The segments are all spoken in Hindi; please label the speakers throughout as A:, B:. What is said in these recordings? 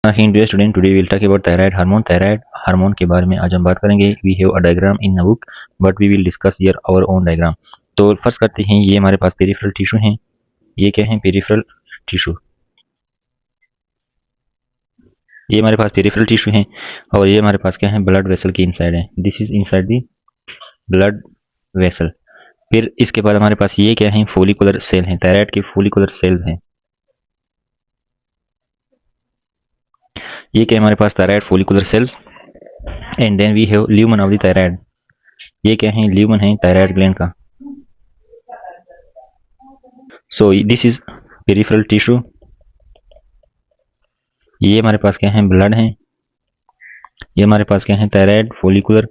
A: Dear student, today we will talk about thyroid hormone. Thyroid hormone के बारे में आज हम बात करेंगे. We have a diagram in a book, but we will discuss here our own diagram. तो फर्स्ट करते हैं, ये हमारे पास पेरिफेरल टिश्यू हैं. ये क्या है? Peripheral tissue. ये हमारे पास पेरिफेरल टिश्यू हैं और ये हमारे पास क्या है? ब्लड वेसल के इनसाइड है. This is inside the blood vessel. फिर इसके बाद हमारे पास ये क्या है? फोलिकुलर सेल हैं. थायराइड के फोलिकुलर सेल्स हैं. ये क्या हमारे पास? Thyroid follicular cells. And then we have lumen of the thyroid. ये क्या है? ल्यूमन है थायराइड ग्लैंड का. So this is peripheral tissue. ये हमारे पास क्या है? ब्लड है. ये हमारे पास क्या है? थायराइड फोलिकुलर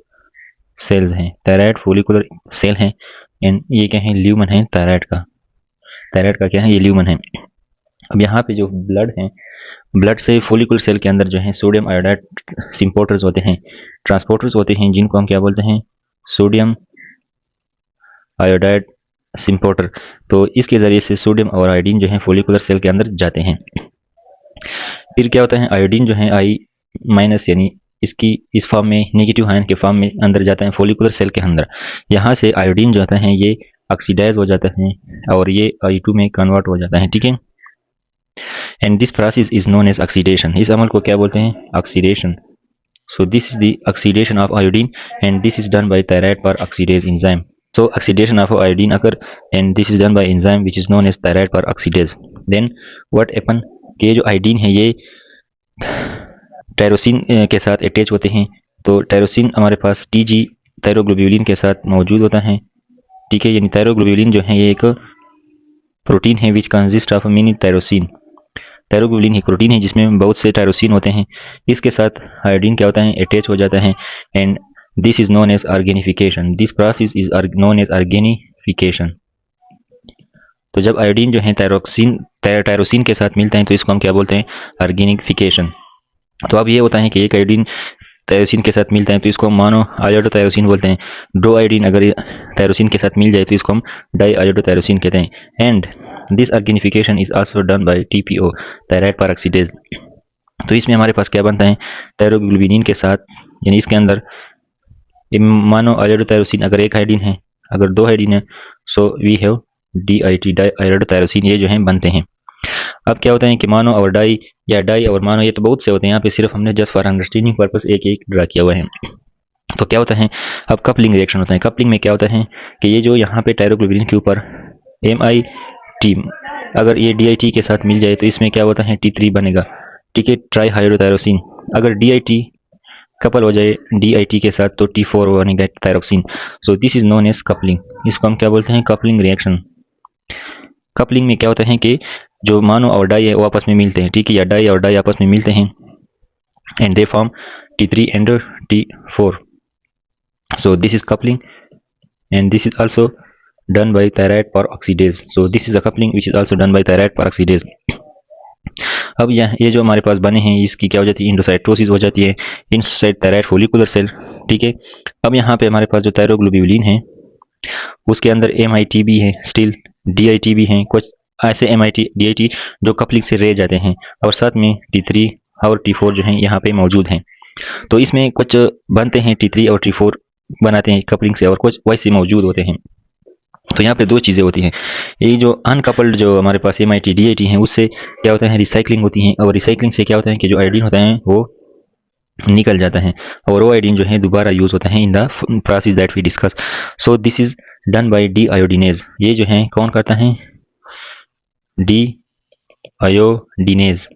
A: सेल्स हैं. थायराइड फोलिकुलर सेल हैं. एंड ये क्या है? ल्यूमन है थायराइड का. थायराइड का क्या है? ये ल्यूमन है. अब यहाँ पे जो ब्लड है, ब्लड से फोलिकुलर सेल के अंदर जो है सोडियम आयोडाइड सिम्पोर्टर्स होते हैं, ट्रांसपोर्टर्स होते हैं, जिनको हम क्या बोलते हैं? Sodium iodide symporter. तो इसके जरिए से सोडियम और आयोडीन जो है फोलिकुलर सेल के अंदर जाते हैं. फिर क्या होता है? आयोडीन जो है आई माइनस यानी इसकी इस फॉर्म में नेगेटिव आयन के फॉर्म में अंदर जाता है फोलिकुलर सेल के अंदर. यहाँ से आयोडीन जो होता है ये ऑक्सीडाइज हो जाता है और ये I2 में कन्वर्ट हो जाता है. ठीक है. And this process is known as oxidation. इस अमल को क्या बोलते हैं? Oxidation. So this is the oxidation of iodine and this is done by thyroid peroxidase enzyme. So oxidation of iodine occur and this is done by enzyme which is known as thyroid peroxidase. Then what happen कि ये जो आयोडीन है ये टायरोसिन के साथ अटैच होते हैं. तो टायरोसिन हमारे पास TG थायरोग्लोब्यूलिन के साथ मौजूद होता है. ठीक है. यानी थायरोग्लोब्यूलिन जो है ये एक प्रोटीन है which consist of many tyrosine. Thyroglobulin एक प्रोटीन है जिसमें बहुत से टायरोसिन होते हैं. इसके साथ आयोडीन क्या होता है? अटैच हो जाता है. And this is known as organification. This process is known as organification. तो जब आयोडीन जो है टायरोसिन के साथ मिलते हैं तो इसको हम क्या बोलते हैं? ऑर्गेनिफिकेशन. तो अब ये होता है कि एक आयोडीन टायरोसिन के साथ मिलता है तो इसको हम मोनो आयोडोटायरोसिन बोलते हैं. दो आयोडीन अगर टायरोसिन के साथ मिल जाए तो इसको हम डाई आयोडोटायरोसिन कहते हैं. And this organification is also done by TPO thyroid peroxidase. तो इसमें हमारे पास क्या बनता है? टायरोग्लोब्यूलिन के साथ यानी इसके अंदर मोनो आयोडोटायरोसिन अगर एक आयोडीन है, अगर दो आयोडीन है, so we have DIT di iodotyrosine. ये जो है बनते हैं. अब क्या होता है कि मोनो और डाई या डाई और मोनो ये तो बहुत से होते हैं. यहाँ पे सिर्फ हमने जस्ट फॉर अंडरस्टैंडिंग पर्पस एक एक ड्रा किया हुआ है. तो क्या होता है? अब कपलिंग रिएक्शन होता है. कपलिंग में क्या होता है कि ये जो यहाँ पे टायरोग्लोब्यूलिन के ऊपर MIT अगर ये DIT के साथ मिल जाए तो इसमें क्या होता है? T3 बनेगा. ठीक है. ट्राई हाइड्रोटायरोसिन. अगर DIT कपल हो जाए DIT के साथ तो T4 बनेगा thyroxine. So this is known as coupling. इसको हम क्या बोलते हैं? Coupling reaction. कपलिंग में क्या होता है कि जो मोनो और डाई है वो आपस में मिलते हैं. ठीक है. या डाई और डाई आपस में मिलते हैं and they form T3 and T4. So this is coupling and this is also done by thyroid peroxidase. So this is a coupling which is also done by thyroid peroxidase. अब ये जो हमारे पास बने हैं इसकी क्या हो जाती है? इंडोसाइटोसिस हो जाती है इनसाइड थायराइड फोलिकुलर सेल. ठीक है. अब यहाँ पे हमारे पास जो थायरोग्लोब्यूलिन है उसके अंदर MIT भी है, स्टिल DIT भी है. कुछ ऐसे MIT DIT जो कपलिंग से रह जाते हैं और साथ में T3 और T4 जो है यहाँ पे मौजूद हैं. तो इसमें कुछ बनते हैं T3 और T4 बनाते हैं कपलिंग से और कुछ वैसे मौजूद होते हैं. तो यहाँ पे दो चीज़ें होती हैं. ये जो अनकपल्ड जो हमारे पास MIT DIT हैं उससे क्या होता है? रिसाइकलिंग होती है. और रिसाइकलिंग से क्या होता है कि जो आयोडीन होता है वो निकल जाता है और वो आयोडीन जो है दोबारा यूज होता है in the process that we discuss. So this is done by deiodinase. ये जो है कौन करता है? Deiodinase.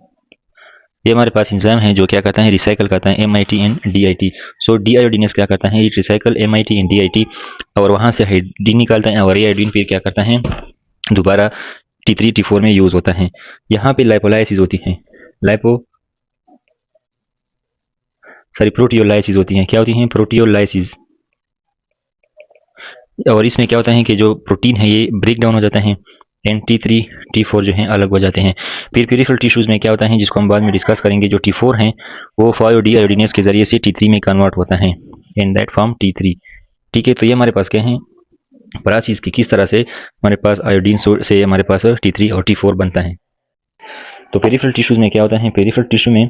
A: ये हमारे पास इंजाइम है जो क्या करता है? रिसाइकल करता है MIT and DIT. So deiodinase क्या करता है? It recycle MIT and DIT और वहाँ से आयोडीन निकालता है और ये आयोडीन फिर क्या करता है? दोबारा T3 T4 में यूज होता है. यहाँ पे लाइपोलाइसिस होती है. प्रोटियोलाइसिस होती है. क्या होती है? प्रोटियोलाइसिस. और इसमें क्या होता है कि जो प्रोटीन है ये ब्रेक डाउन हो जाता है एंड T3 T4 जो है अलग हो जाते हैं. फिर पेरिफेरल टिश्यूज में क्या होता है जिसको हम बाद में डिस्कस करेंगे, जो T4 हैं वो 5-डी आयोडीनेज के जरिए से T3 में कन्वर्ट होता है इन दैट फॉर्म T3. ठीक है. तो ये हमारे पास क्या है? प्रोसेस की किस तरह से हमारे पास आयोडीन से हमारे पास T3 और T4 बनता है. तो पेरिफेरल टिश्यूज में क्या होता है? पेरिफेरल टिश्यू में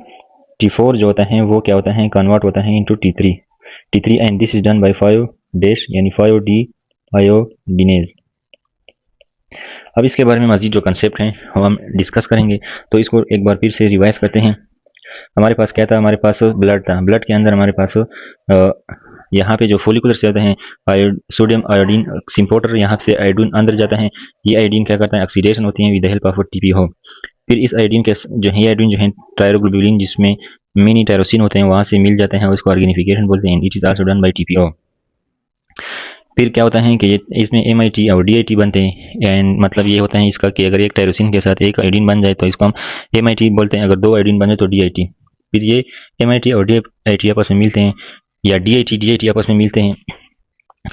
A: T4 जो होता है वो क्या होता है, कन्वर्ट होता है into T3 and this is done bye 5 dash यानी 5D आयोडीनेज। अब इसके बारे में मजीद जो कंसेप्ट हैं वो हम डिस्कस करेंगे, तो इसको एक बार फिर से रिवाइज करते हैं। हमारे पास क्या था, हमारे पास ब्लड था, ब्लड के अंदर हमारे पास यहाँ पे जो फोलिकुलर से होते हैं सोडियम आयोडीन सिम्पोर्टर, यहाँ से आयोडीन अंदर जाता है। ये आयोडीन क्या करता है, ऑक्सीडेशन होती है with the help of TPO। फिर इस आयोडीन के जो है आयोडीन जो है टायरोग्लोबुलिन जिसमें मिनी टायरोसिन होते हैं वहाँ से मिल जाते हैं, उसको ऑर्गेनिफिकेशन बोलते हैं। It is also done by TPO। फिर क्या होता है कि ये इसमें MIT और DIT बनते हैं, एंड मतलब ये होता है इसका कि अगर एक टायरोसिन के साथ एक आयोडीन बन जाए तो इसको हम MIT बोलते हैं, अगर दो आयोडीन बने तो DIT। फिर ये MIT और DIT आपस में मिलते हैं, या DIT आपस में मिलते हैं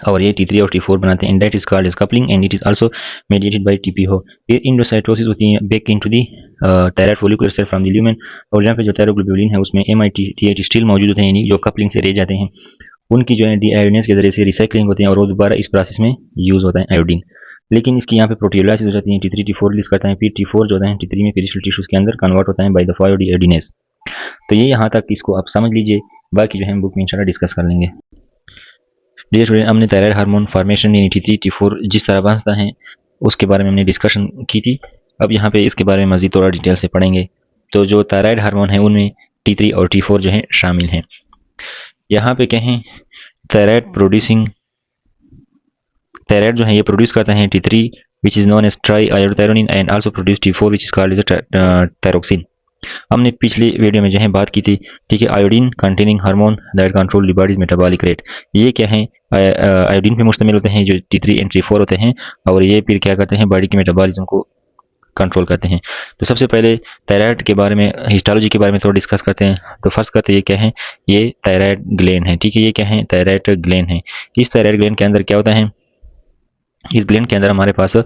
A: और ये T3 और T4 बनाते हैं, and that is called as coupling and it is also mediated by TPO। फिर इंडोसाइटोसिस होती है back into the thyroid follicular cell from the lumen, और यहाँ पे जो थायरोग्लोबुलिन है उसमें MIT DIT स्टिल मौजूद होते हैं, यानी जो कपलिंग से रह जाते हैं उनकी जो है डीआयोडीनेज के जरिए से रिसाइकलिंग होती है और वो दोबारा इस प्रोसेस में यूज़ होता है आयोडीन। लेकिन इसकी यहाँ पे प्रोटियोलाइसिस हो जाती है, T3 T4 रिलीज करता है, फिर T4 जो होता है T3 में पेरिफेरल टिश्यूज के अंदर कन्वर्ट होता है बाय द 5D आयोडीनेज। तो ये यहाँ तक इसको आप समझ लीजिए, बाकी जो है बुक में इंशाल्लाह डिस्कस कर लेंगे। डियर स्टूडेंट, हमने थायराइड हार्मोन फॉर्मेशन यानी T3 T4 जिस तरह बनता है उसके बारे में हमने डिस्कशन की थी। अब यहाँ पे इसके बारे में मजीद थोड़ा डिटेल से पढ़ेंगे। तो जो थायराइड हार्मोन है उनमें T3 और T4 जो है शामिल हैं। यहाँ पे कहें थायराइड जो है ये प्रोड्यूस करता है T3 which is known as triiodothyronine and also produce T4 which is called as thyroxine. हमने पिछली वीडियो में जो है बात की थी, ठीक है, iodine containing hormone that control the bodies metabolic rate. ये क्या है, आयोडीन पे मुश्तमिल होते हैं जो T3 एंड T4 होते हैं, और ये फिर क्या करते हैं, बॉडी के मेटाबॉलिज्म को कंट्रोल करते हैं। तो सबसे पहले थायराइड के बारे में, हिस्टोलॉजी के बारे में थोड़ा डिस्कस करते हैं। तो फर्स्ट करते हैं ये क्या है, ये थायराइड ग्लैंड है, ठीक है, ये क्या है, थायराइड ग्लैंड है। इस थायराइड ग्लैंड के अंदर क्या होता है, इस ग्लैंड के अंदर हमारे पास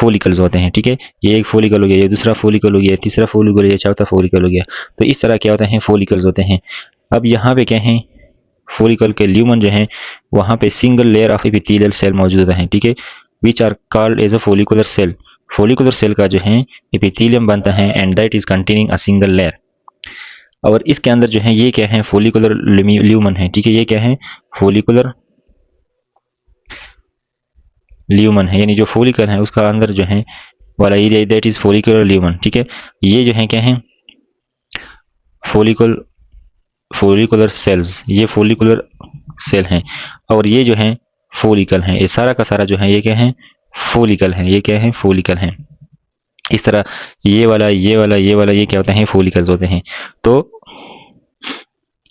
A: फोलिकल्स होते हैं, ठीक है, ये एक फोलिकल हो गया, ये दूसरा फोलिकल हो गया, तीसरा फोलिकल हो गया, चौथा फोलिकल हो गया। तो इस तरह क्या होता है, फोलिकल्स होते हैं। अब यहाँ पे क्या है, फोलिकल के ल्यूमन जो है वहाँ पे single layer of epithelial cell मौजूद होता है, ठीक है, which are called as a follicular cell. Follicular cell का जो है एपिथेलियम बनता है and that is containing a single layer. और इसके अंदर जो है ये क्या है, फोलिकुलर ल्यूमन है, ठीक है, ये क्या है, फोलिकुलर ल्यूमन है, यानी जो फोलिकल है उसका अंदर जो है वाला area that is follicular lumen, ठीक है। ये जो है क्या है, फोलिकुलर सेल्स, ये फोलिकुलर सेल हैं, और ये जो है फोलिकल है, ये सारा का सारा जो है ये क्या है, फोलिकल है, ये क्या है, फोलिकल है। इस तरह ये वाला ये वाला ये वाला ये क्या होता है, फोलिकल्स होते हैं। तो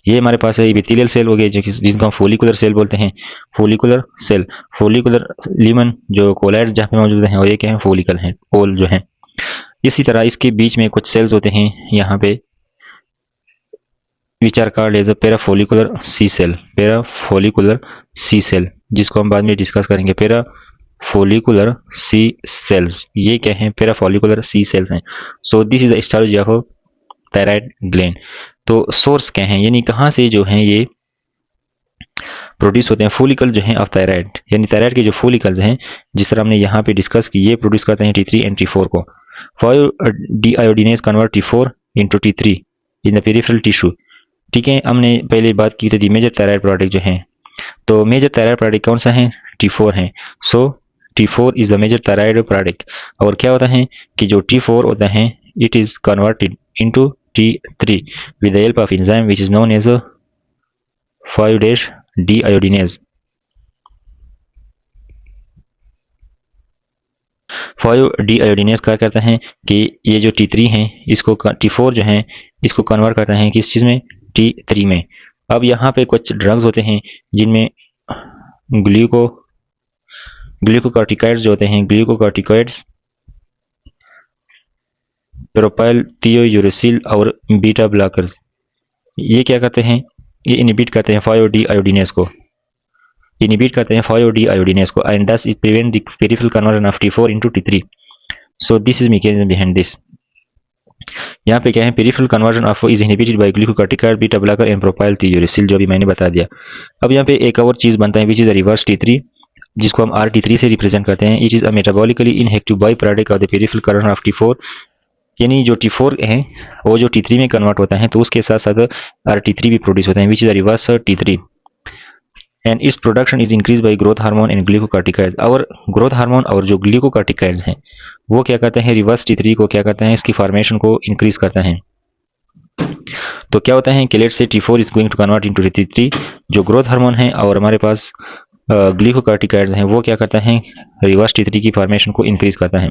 A: ये हमारे पास है एपिथेलियल सेल हो गए जिनको हम फोलिकुलर सेल बोलते हैं, फोलिकुलर सेल, फोलिकुलर लीमन जो कोलाइड्स जहाँ पे मौजूद हैं और ये क्या है, फोलिकल हैं, पोल जो है। इसी तरह इसके बीच में कुछ सेल्स होते हैं यहाँ पे which are called as a parafollicular C cell, parafollicular C cell, जिसको हम बाद में डिस्कस करेंगे। पैराफोलिकुलर सी सेल्स, ये क्या है, पैराफोलिकुलर सी सेल्स हैं। सो this is the histology of thyroid gland. तो सोर्स क्या है, यानी कहाँ से जो है ये प्रोड्यूस होते हैं, फोलिकल जो है ऑफ थायराइड, यानी थायराइड के जो फोलिकल्स हैं जिस तरह हमने यहाँ पे डिस्कस की, ये प्रोड्यूस करते हैं T3 एंड T4 को। 5D iodinase convert T4 into T3 in the peripheral tissue, ठीक है। हमने पहले बात की थी मेजर थायराइड प्रोडक्ट जो है, तो मेजर थायराइड प्रोडक्ट कौन सा है, T4 है। So T4 is the major thyroid product. और क्या होता है कि जो T4 होता है it is converted into T3 with the help of enzyme which is known as 5-D iodinase। 5D iodinase क्या कहता है कि ये जो T3 है इसको T4 जो है इसको कन्वर्ट करता है किस चीज़ में, T3 में। अब यहाँ पे कुछ ड्रग्स होते हैं जिनमें ग्लूकोकॉर्टिकॉइड्स जो होते हैं, ग्लूकोकॉर्टिकॉइड्स प्रोपाइल थियोयूरेसिल और बीटा ब्लॉकर्स, ये क्या करते हैं, ये इनहिबिट करते हैं 5D आयोडीनेज को, इनहिबिट करते हैं 5D आयोडीनेज को, and thus it prevent the peripheral conversion of T4 into T3। So this is mechanism behind this. यहाँ पे क्या है, peripheral conversion of is inhibited by glucocorticoid, beta blocker and propyl thiouracil, जो भी मैंने बता दिया। अब यहाँ पे एक और चीज़ बनता है विच इज रिवर्स T3, जिसको हम RT3 से रिप्रेजेंट करते हैं। It is a metabolically inactive by product of the peripheral conversion of T4 यानी जो T4 है वो जो T3 में कन्वर्ट होता है तो उसके साथ साथ RT3 भी प्रोड्यूस होता है, which is the reverse T3, and इस production is increase by growth hormone and glucocorticoids. और ग्रोथ हार्मोन और जो ग्लूकोकार्टिकाइड्स हैं वो क्या करते हैं, रिवर्स T3 को क्या करते हैं, इसकी फॉर्मेशन को इंक्रीज करता है। तो क्या होता है कि let's say T4 is going to convert into T3, जो ग्रोथ हार्मोन है और हमारे पास ग्लूकोकार्टिकाइड्स हैं वो क्या करता है, रिवर्स T3 की फॉर्मेशन को इंक्रीज करता है।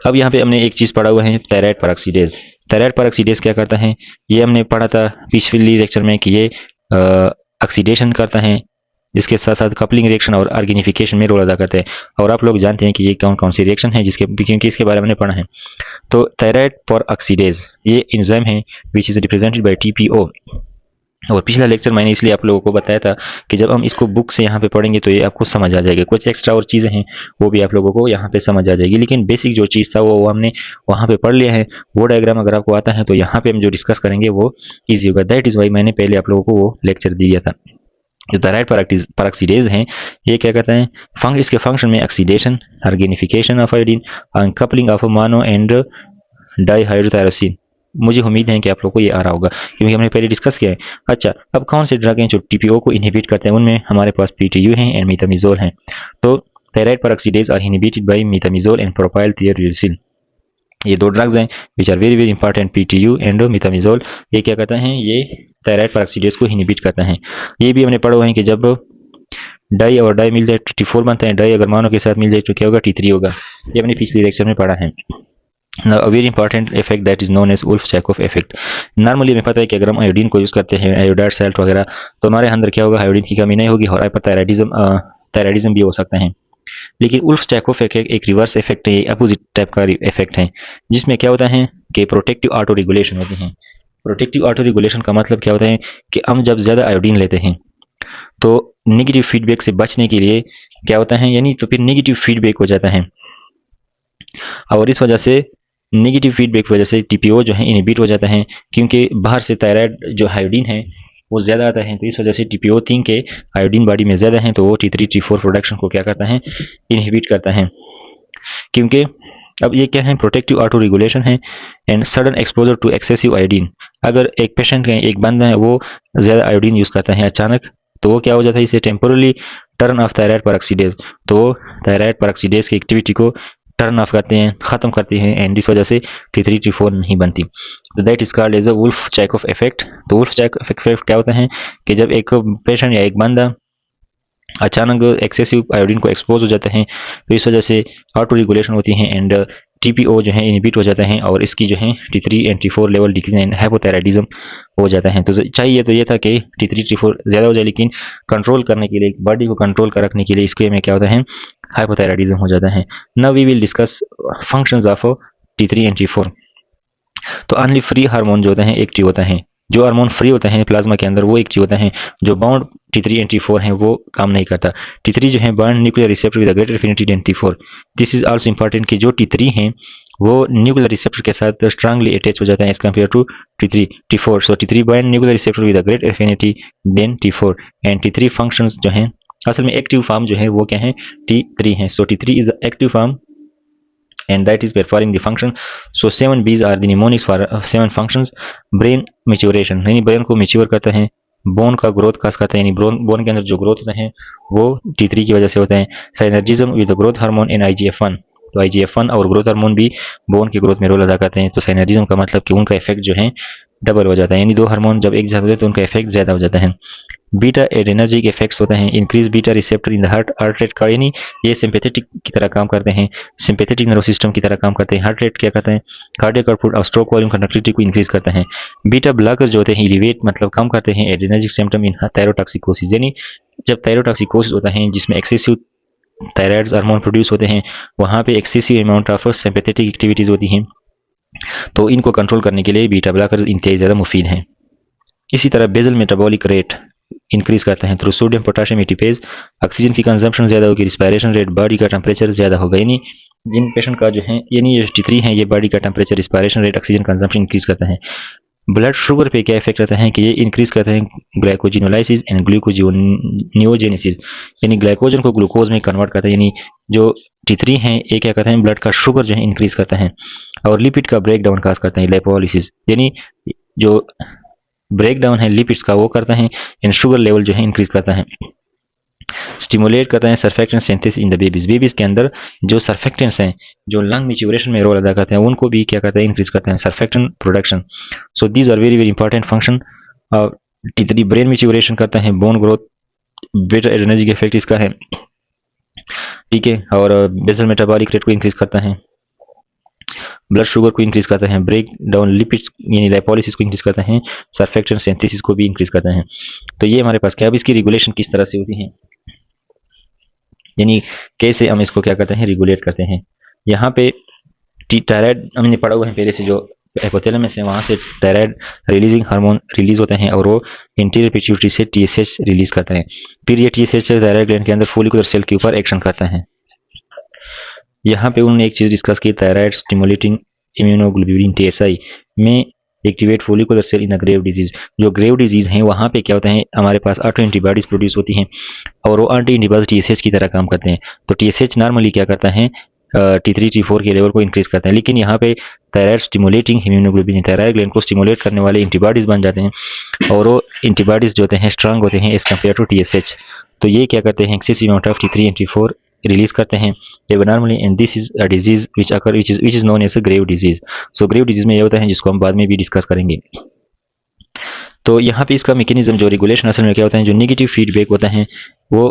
A: अब यहाँ पे हमने एक चीज़ पढ़ा हुआ है, थायराइड परऑक्सीडेज। थायराइड परऑक्सीडेज क्या करता है, ये हमने पढ़ा था पिछली लेक्चर में कि ये ऑक्सीडेशन करता है, जिसके साथ साथ कपलिंग रिएक्शन और आर्गेनिफिकेशन में रोल अदा करते हैं। और आप लोग जानते हैं कि ये कौन कौन सी रिएक्शन है क्योंकि इसके बारे में हमने पढ़ा है। तो थायराइड परऑक्सीडेज ये एंजाइम है which is represented by TPO। और पिछला लेक्चर मैंने इसलिए आप लोगों को बताया था कि जब हम इसको बुक से यहाँ पे पढ़ेंगे तो ये आपको समझ आ जाएगा, कुछ एक्स्ट्रा और चीज़ें हैं वो भी आप लोगों को यहाँ पे समझ आ जाएगी, लेकिन बेसिक जो चीज़ था वो हमने वहाँ पे पढ़ लिया है। वो डायग्राम अगर आपको आता है तो यहाँ पे हम जो डिस्कस करेंगे वो ईजी होगा। दैट इज़ वाई मैंने पहले आप लोगों को वो लेक्चर दिया था। जो थायराइड परऑक्सीडेज हैं ये क्या कहता है, इसके फंक्शन में oxidation, organification of iodine, uncoupling of mono and dihydrotyrosine. मुझे उम्मीद है कि आप लोग को ये आ रहा होगा क्योंकि हमने पहले डिस्कस किया है। अच्छा, अब कौन से ड्रग हैं जो TPO को इनहिबिट करते हैं, उनमें हमारे पास PTU हैं एंड मीथामिजोल हैं। तो thyroid peroxidase are inhibited by methimazole and propylthiouracil. ये दो ड्रग्स हैं which are very very important, PTU and methimazole. ये क्या करते हैं, ये थायराइड परऑक्सीडेज को इनहिबिट करता है। ये भी हमने पढ़ा हुआ है कि जब डाई और डाई मिल जाए T4 बनता है, डाई अगर मानो के साथ मिल जाए तो क्या होगा, T3 होगा। ये हमने पिछले लेक्चर में पढ़ा है। Now, a very important effect that is known as Wolff-Chaikoff effect। Normally हमें पता है कि अगर हम आयोडीन को यूज़ करते हैं, आयोडाइड साल्ट वगैरह, तो हमारे अंदर क्या होगा, आयोडीन की कमी नहीं होगी और हाइपरथायराइडिज्म भी हो सकता है। लेकिन वुल्फ-चाइकोफ एक रिवर्स इफेक्ट है, अपोजिट टाइप का इफेक्ट है, जिसमें क्या होता है कि प्रोटेक्टिव ऑटो रेगुलेशन होते हैं। प्रोटेक्टिव ऑटो रेगुलेशन का मतलब क्या होता है कि हम जब ज़्यादा आयोडीन लेते हैं तो नेगेटिव फीडबैक से बचने के लिए क्या होता है, यानी तो फिर नेगेटिव फीडबैक हो जाता है और इस वजह से नेगेटिव फीडबैक की वजह से TPO जो है इनहिबिट हो जाता है, क्योंकि बाहर से थायराइड जो आयोडीन है वो ज़्यादा आता है। तो इस वजह से TPO थिंक के आयोडीन बॉडी में ज़्यादा है तो वो T3 T4 प्रोडक्शन को क्या करता है, इनहिबिट करता है। क्योंकि अब ये क्या है, प्रोटेक्टिव ऑटो रेगुलेशन है and sudden exposure to excessive iodine. अगर एक पेशेंट है, एक बंदा है, वो ज़्यादा आयोडीन यूज़ करता है अचानक, तो वो क्या हो जाता है, इसे temporarily turn off thyroid peroxidase. तो थायराइड परऑक्सीडेज की एक्टिविटी को टर्न ऑफ करते हैं, ख़त्म करते हैं एंड इस वजह से T3 T4 नहीं बनती। तो that is called as a Wolff Chaikoff effect. तो वुल्फ-चाइकोफ इफेक्ट क्या होता है कि जब एक पेशेंट या एक बंदा अचानक एक्सेसिव आयोडीन को एक्सपोज हो जाता है तो इस वजह से ऑटो रेगुलेशन होती है एंड TPO जो है इनहिबिट हो जाता है और इसकी जो है T3 and T4 level decrease and hypothyroidism हो जाता है। तो चाहिए तो ये था कि T3 T4 ज़्यादा हो जाए, लेकिन कंट्रोल करने के लिए, बॉडी को कंट्रोल कर रखने के लिए इसके में क्या होता है, हाइपोथायराइडिज्म हो जाता है। Now we will discuss functions of T3 and T4। तो ओनली फ्री हार्मोन जो होता है एक्टिव होता है, जो हार्मोन फ्री होता है प्लाज्मा के अंदर वो एक्टिव होता है, जो बाउंड T3 एंड T4 है वो काम नहीं करता। T3 जो है bound nuclear receptor with greater affinity than T4। This is also important कि जो T3 है वो न्यूक्लियर रिसेप्टर के साथ स्ट्रांगली अटैच हो जाता है as compare to T3 T4। So T3 bound nuclear receptor with great affinity than T4 and T3 functions जो हैं असल में एक्टिव फॉर्म जो है वो क्या है, T3 है। सो T3 is the active form and that is performing the function. So 7 B's are the mnemonics for 7 functions। brain maturation यानी ब्रेन को मेच्योर करता है, बोन का ग्रोथ खास करता है, यानी बोन के अंदर जो ग्रोथ होता है वो T3 की वजह से होता है। Synergism with growth hormone and IGF-1। तो IGF-1 और ग्रोथ हार्मोन भी बोन की ग्रोथ में रोल अदा करते हैं। तो साइनर्जिज्म का मतलब कि उनका इफेक्ट जो है डबल हो जाता है, यानी दो हार्मोन जब एक साथ होते हैं तो उनका इफेक्ट ज़्यादा हो जाता है। बीटा एड्रेनर्जिक इफेक्ट्स होता है, increase beta receptor in the heart rate का, यानी ये सिंपैथेटिक की तरह काम करते हैं, सिंपैथेटिक नर्वस सिस्टम की तरह काम करते हैं। हार्ट रेट क्या करता है, कार्डियक आउटपुट और स्ट्रोक वॉल्यूम कंडक्टिविटी को इंक्रीज करता है। बीटा ब्लॉकर जो होते हैं इलिवेट मतलब कम करते हैं एड्रेनर्जिक सिम्टम इन थायरोटॉक्सिकोसिस, यानी जब थायरोटॉक्सिकोसिस होता है जिसमें एक्सेसिव थायराइड हार्मोन प्रोड्यूस होते हैं वहाँ पे excessive amount of sympathetic activities होती हैं, तो इनको कंट्रोल करने के लिए बीटा ब्लॉकर इंतहाई ज़्यादा मुफीद हैं। इसी तरह बेजल मेटाबॉलिक रेट इंक्रीज करता है through sodium potassium ATPase. Oxygen की कंजम्पशन ज़्यादा होगी, रिस्पायरेशन रेट, बॉडी का टेम्परेचर ज़्यादा होगा, यानी जिन पेशेंट का जो है यानी ये T3 है ये बॉडी का temperature, respiration rate, oxygen consumption increase करता है। ब्लड शुगर पे क्या इफेक्ट रहता है कि ये इंक्रीज करता है ग्लाइकोजिनोलाइसिस एंड ग्लूकोजियोनियोजेनेसिस, यानी ग्लाइकोजन को ग्लूकोज में कन्वर्ट करता है, यानी जो T3 है ये क्या करता है ब्लड का शुगर जो है इंक्रीज करता है, और लिपिड का ब्रेक डाउन काज करता है लिपोलिसिस, यानी जो ब्रेक डाउन है लिपिड्स का वो करता है, एंड शुगर लेवल जो है इंक्रीज करता है। स्टिमुलेट करता है surfactant synthesis in the babies, babies के अंदर जो सर्फेक्टेंट्स हैं जो लंग मैच्योरेशन में रोल अदा करते हैं उनको भी क्या करते हैं इंक्रीज करते हैं surfactant production. So these are very very important function. T3 brain maturation करता है, bone growth, better energy effect इसका है, ठीक है, और बेसल मेटाबॉलिक रेट को इंक्रीज करता है, ब्लड शुगर को इंक्रीज करता है, ब्रेक डाउन लिपिड्स यानी लाइपोलिसिस को इंक्रीज करता है, सर्फेक्टेंट सिंथेसिस को भी इंक्रीज करता है। तो ये हमारे पास क्या, अब इसकी रेगुलेशन किस तरह से होती है, यानी कैसे हम इसको क्या करते हैं रेगुलेट करते हैं। यहाँ पे थायराइड हमने पढ़ा हुआ है पहले से, जो हाइपोथैलेमस है वहाँ से थायराइड रिलीजिंग हार्मोन रिलीज होते हैं और वो इंटीरियर पिट्यूटरी से TSH रिलीज करता है, फिर ये TSH थायराइड ग्लैंड के अंदर फोलिकुलर सेल के ऊपर एक्शन करता है। यहाँ पे उन्होंने एक चीज़ डिस्कस की, थायराइड स्टिमुलेटिंग इम्यूनोग्लोबुलिन TSI में activate follicular cell in a grave disease. जो ग्रेव डिजीज हैं वहाँ पे क्या होता है हमारे पास ऑटो एंटीबॉडीज प्रोड्यूस होती हैं और वो एंटी एंटीबॉडीज TSH की तरह काम करते हैं। तो TSH नॉर्मली क्या करता है T3 T4 के लेवल को इंक्रीज करता है, लेकिन यहाँ पे thyroid stimulating haemoglobin thyroid gland को स्टिमुलेट करने वाले एंटीबॉडीज बन जाते हैं और वो एंटीबॉडीज जो होते हैं स्ट्रांग होते हैं एज कम्पेयर टू TSH। तो ये क्या करते हैं excessive amount of T3 and T4 release करते हैं normally, and this is a disease which occur which is known as a grave disease. So grave disease में ये होता है जिसको हम बाद में भी डिस्कस करेंगे। तो यहाँ पे इसका मैकेनिज्म जो रेगुलेशन असल में क्या होता है, जो नेगेटिव फीडबैक होता है वो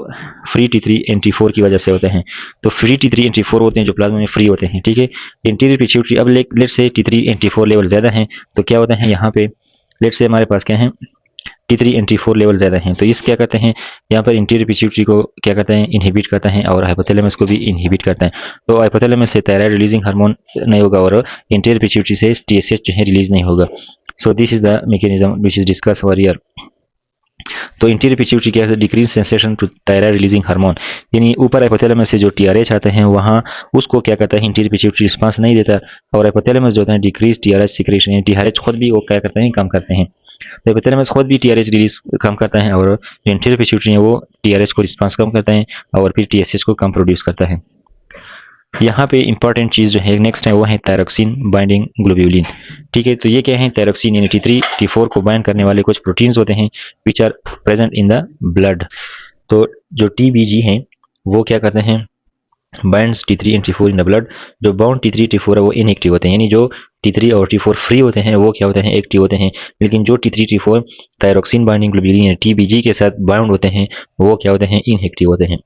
A: फ्री T3 and T4 की वजह से होते हैं। तो फ्री T3 and T4 होते हैं जो प्लाज्मा में फ्री होते हैं, ठीक है। इंटीरियर पिट्यूटरी, अब लेट से T3 and T4 लेवल ज़्यादा हैं तो क्या होता है यहाँ पे लेट से हमारे पास क्या है T3 and T4 लेवल ज़्यादा हैं, तो इस क्या करते हैं यहाँ पर इंटीरियर पिट्यूटरी को क्या करते हैं इनहिबिट करता है और हाइपोथैलेमस को भी इनहिबिट करता है। तो हाइपोथैलेमस से थायराइड रिलीजिंग हार्मोन नहीं होगा और इंटीरियर पिट्यूटरी से TSH जो है रिलीज नहीं होगा। So this is the mechanism which is discuss over here. तो इंटीरियर पिट्यूटरी क्या है, decrease sensation to thyroid releasing hormone, यानी ऊपर हाइपोथैलेमस से जो TRH आते हैं वहाँ उसको क्या करता है इंटीरियर पिट्यूटरी रिस्पांस नहीं देता और हाइपोथैलेमस जो होता है डिक्रीज TRH सिक्रेशन, यानी TRH खुद भी वो क्या करते हैं कम करते हैं। तो हाइपोथैलेमस खुद भी TRH रिलीज कम करता है और जो इंटीरियर पिट्यूटरी है वो TRH को रिस्पांस कम करता है और फिर TSH को कम प्रोड्यूस करता है। यहाँ पे इंपॉर्टेंट चीज़ जो है नेक्स्ट है वो है थायरोक्सिन बाइंडिंग ग्लोब्यूलिन, ठीक है। तो ये क्या है थायरोक्सिन यानी T3 T4 को बाइंड करने वाले कुछ प्रोटीन्स होते हैं which are present in the blood. तो जो TBG हैं वो क्या करते हैं binds T3 and T4 in the blood. जो बाउंड T3 T4 है वो इनएक्टिव होते हैं, यानी जो T3 और T4 फ्री होते हैं वो क्या होते हैं एक्टिव होते हैं, लेकिन जो T3 T4 thyroxine binding globulin TBG के साथ बाउंड होते हैं वो क्या होते हैं इनएक्टिव होते हैं।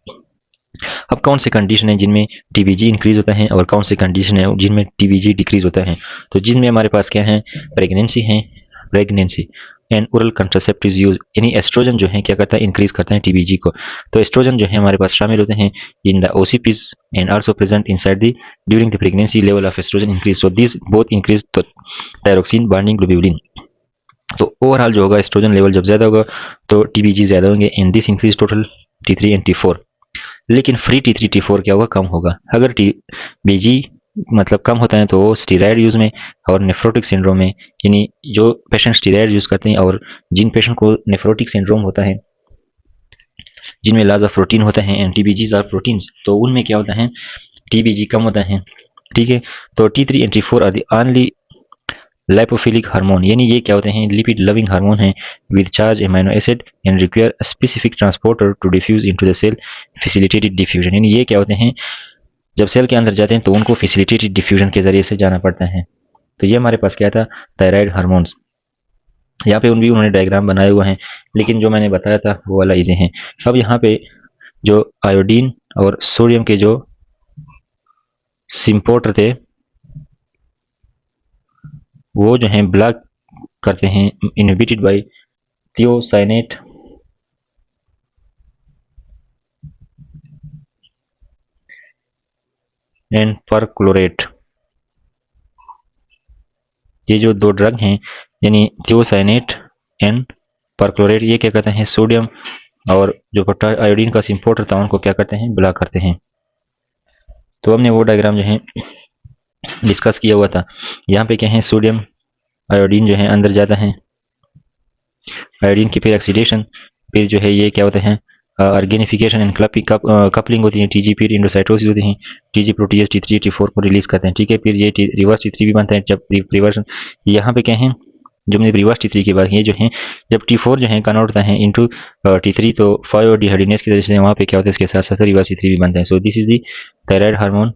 A: अब कौन से कंडीशन है जिनमें TBG इंक्रीज होता है और कौन से कंडीशन है जिनमें TBG डिक्रीज होता है। तो जिनमें हमारे पास क्या है pregnancy and oral contraceptive use, यानी एस्ट्रोजन जो है क्या करता है इंक्रीज करता है TBG को। तो एस्ट्रोजन जो है हमारे पास शामिल होते हैं in the OCPs and also present inside the during the pregnancy level of oestrogen increase, so this both increase thyroxine binding globulin. तो ओवरऑल जो होगा एस्ट्रोजन लेवल जब ज्यादा होगा तो TBG ज्यादा होंगे and this increase total T3 and T4। लेकिन फ्री T3 T4 क्या होगा कम होगा। अगर TBG मतलब कम होता है तो वो स्टीराइड यूज में और नेफ्रोटिक सिंड्रोम में, यानी जो पेशेंट स्टीराइड यूज करते हैं और जिन पेशेंट को नेफ्रोटिक सिंड्रोम होता है जिनमें लॉस ऑफ प्रोटीन होता है एंड TBGs आर प्रोटीन्स, तो उनमें क्या होता है TBG कम होता है, ठीक है। तो T3 and T4 are the only lipophilic hormone, यानी ये क्या होते हैं लिपिड लविंग हार्मोन है with charge amino acid and require specific transporter to diffuse into the cell facilitated diffusion, यानी ये क्या होते हैं जब सेल के अंदर जाते हैं तो उनको फैसिलिटेटेड डिफ्यूजन के जरिए से जाना पड़ता है। तो ये हमारे पास क्या था थायराइड हार्मोन्स। यहाँ पे उन्होंने डायग्राम बनाए हुए हैं लेकिन जो मैंने बताया था वो वाला इजी है। अब यहाँ पे जो आयोडीन और सोडियम के जो सिम्पोर्टर थे वो जो है ब्लॉक करते हैं इनहिबिटेड बाय थियोसाइनेट एंड परक्लोरेट। ये जो दो ड्रग हैं यानी थियोसाइनेट एंड परक्लोरेट ये क्या करते हैं सोडियम और जो आयोडीन का सिम्पोर्टर था उनको क्या करते हैं ब्लॉक करते हैं। तो हमने वो डायग्राम जो है डिस्कस किया हुआ था। यहाँ पे क्या है सोडियम आयोडीन जो है अंदर जाता है, आयोडीन की फिर ऑक्सीडेशन, फिर जो है ये क्या होता है ऑर्गेनिफिकेशन एंड कपलिंग होती है, टीजी फिर इंडोसाइटोसिस होती है, टीजी प्रोटीज T3 T4 को रिलीज करते हैं, ठीक है। फिर ये रिवर्स T3 भी बनता है, जब रिवर्स यहाँ पे क्या है जो मैंने रिवर्स T3 के बाद ये जो है जब T4 जो है कन्वर्ट होता है इनटू T3 तो 5 और डिहाइड्रोजिनेज की वजह से वहाँ पे क्या होता है इसके साथ साथ रिवर्स T3 भी बनता है। सो this is the thyroid hormone